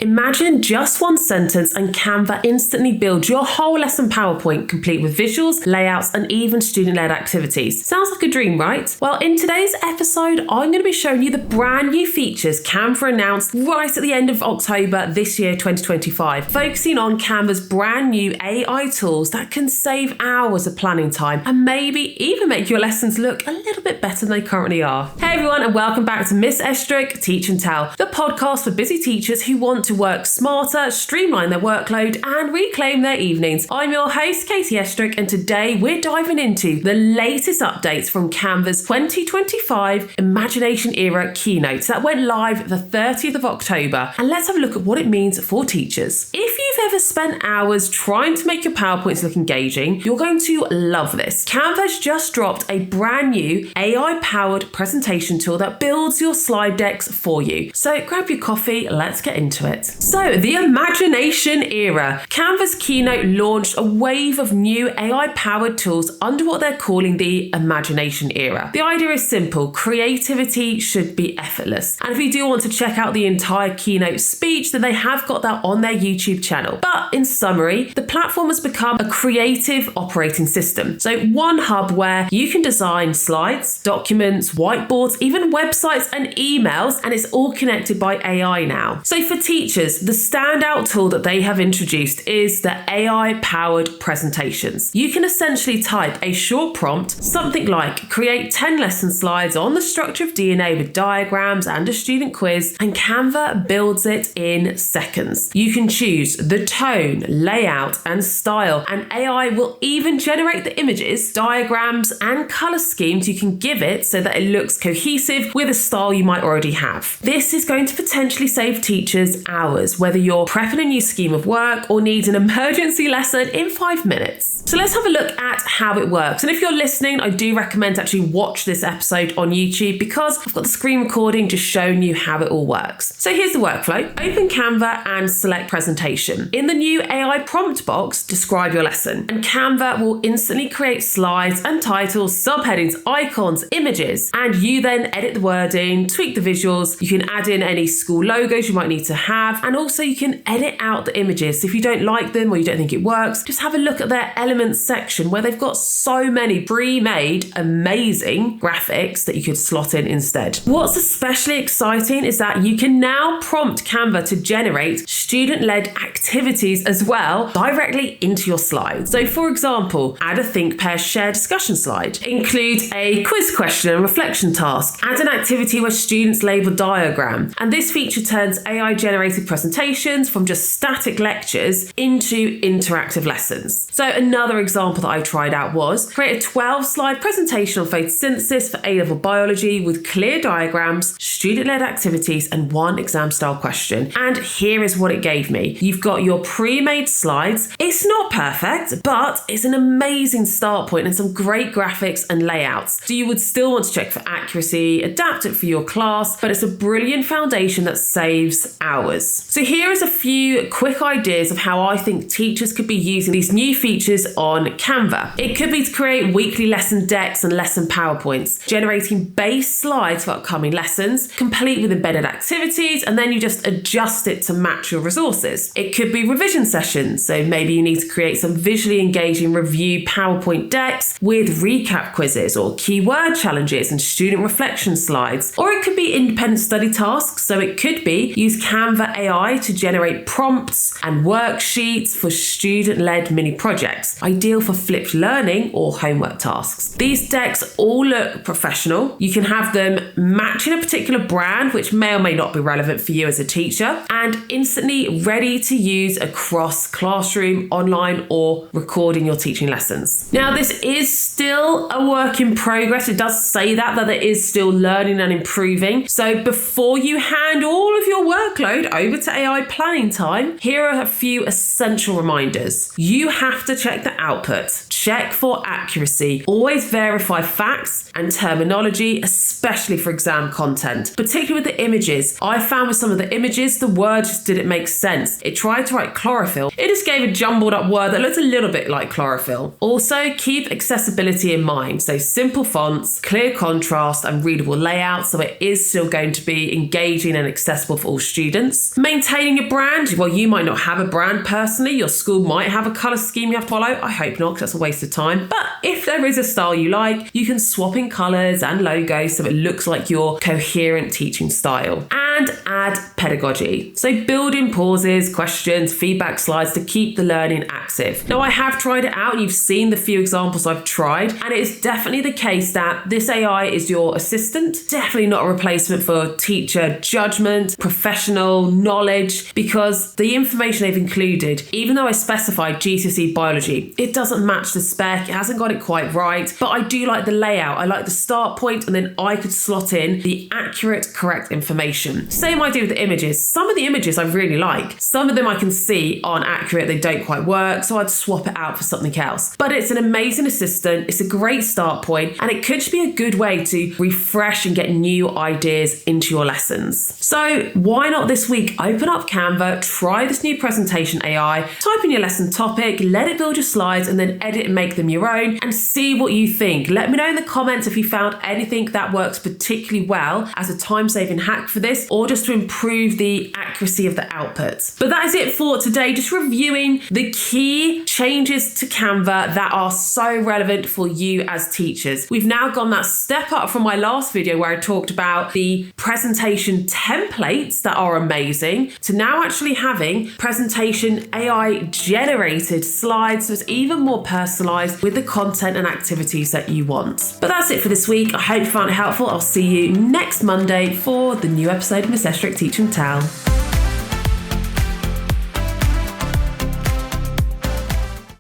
Imagine just one sentence and Canva instantly builds your whole lesson PowerPoint complete with visuals, layouts, and even student-led activities. Sounds like a dream, right? Well, in today's episode, I'm going to be showing you the brand new features Canva announced right at the end of October this year, 2025, focusing on Canva's brand new AI tools that can save hours of planning time and maybe even make your lessons look a little bit better than they currently are. Hey everyone, and welcome back to Miss Estruch Teach Tell, the podcast for busy teachers who want to work smarter, streamline their workload, and reclaim their evenings. I'm your host, Katie Estruch, and today we're diving into the latest updates from Canva's 2025 Imagination Era keynote that went live the 30th of October. And let's have a look at what it means for teachers. If you've ever spent hours trying to make your PowerPoints look engaging, you're going to love this. Canva's just dropped a brand new AI-powered presentation tool that builds your slide decks for you. So grab your coffee, let's get into it. So, the Imagination Era. Canva's keynote launched a wave of new AI-powered tools under what they're calling the Imagination Era. The idea is simple. Creativity should be effortless. And if you do want to check out the entire keynote speech, then they have got that on their YouTube channel. But in summary, the platform has become a creative operating system. So, one hub where you can design slides, documents, whiteboards, even websites and emails, and it's all connected by AI now. So, for teachers, the standout tool that they have introduced is the AI-powered presentations. You can essentially type a short prompt, something like create 10 lesson slides on the structure of DNA with diagrams and a student quiz, and Canva builds it in seconds. You can choose the tone, layout, and style, and AI will even generate the images, diagrams, and color schemes you can give it so that it looks cohesive with a style you might already have. This is going to potentially save teachers hours, whether you're prepping a new scheme of work or need an emergency lesson in 5 minutes. So let's have a look at how it works. And if you're listening, I do recommend to actually watch this episode on YouTube because I've got the screen recording just showing you how it all works. So here's the workflow. Open Canva and select presentation. In the new AI prompt box, describe your lesson. And Canva will instantly create slides and titles, subheadings, icons, images, and you then edit the wording, tweak the visuals. You can add in any school logos you might need to have, and also you can edit out the images. So if you don't like them or you don't think it works, just have a look at their elements section where they've got so many pre-made amazing graphics that you could slot in instead. What's especially exciting is that you can now prompt Canva to generate student-led activities as well directly into your slides. So for example, add a think, pair, share discussion slide. Include a quiz question and reflection task. Add an activity where students label diagram. And this feature turns AI-generated presentations from just static lectures into interactive lessons. So another example that I tried out was create a 12-slide presentation on photosynthesis for A-level biology with clear diagrams, student-led activities, and one exam-style question. And here is what it gave me. You've got your pre-made slides. It's not perfect, but it's an amazing start point and some great graphics and layouts. So you would still want to check for accuracy, adapt it for your class, but it's a brilliant foundation that saves hours. So here is a few quick ideas of how I think teachers could be using these new features on Canva. It could be to create weekly lesson decks and lesson PowerPoints, generating base slides for upcoming lessons, complete with embedded activities, and then you just adjust it to match your resources. It could be revision sessions, so maybe you need to create some visually engaging review PowerPoint decks with recap quizzes or keyword challenges and student reflection slides. Or it could be independent study tasks, so it could be use Canva AI to generate prompts and worksheets for student-led mini projects, ideal for flipped learning or homework tasks. These decks all look professional. You can have them matching a particular brand, which may or may not be relevant for you as a teacher, and instantly ready to use across classroom, online, or recording your teaching lessons. Now, this is still a work in progress. It does say that there is still learning and improving. So before you hand all of your workload over to AI planning time, here are a few essential reminders. You have to check the output. check for accuracy. Always verify facts and terminology, especially for exam content, particularly with the images. I found with some of the images, the word just didn't make sense. It tried to write chlorophyll. It just gave a jumbled up word that looked a little bit like chlorophyll. Also, keep accessibility in mind. So simple fonts, clear contrast, and readable layout, so it is still going to be engaging and accessible for all students. Maintaining your brand. Well, you might not have a brand personally. Your school might have a colour scheme you have to follow. I hope not, because that's a waste of time. But if there is a style you like, you can swap in colours and logos so it looks like your coherent teaching style. And add pedagogy. So build in pauses, questions, feedback slides to keep the learning active. Now, I have tried it out. You've seen the few examples I've tried, and it is definitely the case that this AI is your assistant. Definitely not a replacement for teacher judgment, professional knowledge, because the information they've included, even though I specified GCSE biology, it doesn't match the spec. It hasn't got it quite right, but I do like the layout. I like the start point, and then I could slot in the accurate, correct information. Same idea with the images. Some of the images I really like. Some of them I can see aren't accurate, they don't quite work, so I'd swap it out for something else. But it's an amazing assistant, it's a great start point, and it could just be a good way to refresh and get new ideas into your lessons. So why not this week open up Canva, try this new presentation AI, type in your lesson topic, let it build your slides, and then edit and make them your own, and see what you think. Let me know in the comments if you found anything that works particularly well as a time-saving hack for this, or just to improve the accuracy of the output. But that is it for today, just reviewing the key changes to Canva that are so relevant for you as teachers. We've now gone that step up from my last video where I talked about the presentation templates that are amazing, to now actually having presentation AI generated slides, so it's even more personalized with the content and activities that you want. But that's it for this week. I hope you found it helpful. I'll see you next Monday for the new episode of Miss Estruch Teach Tell.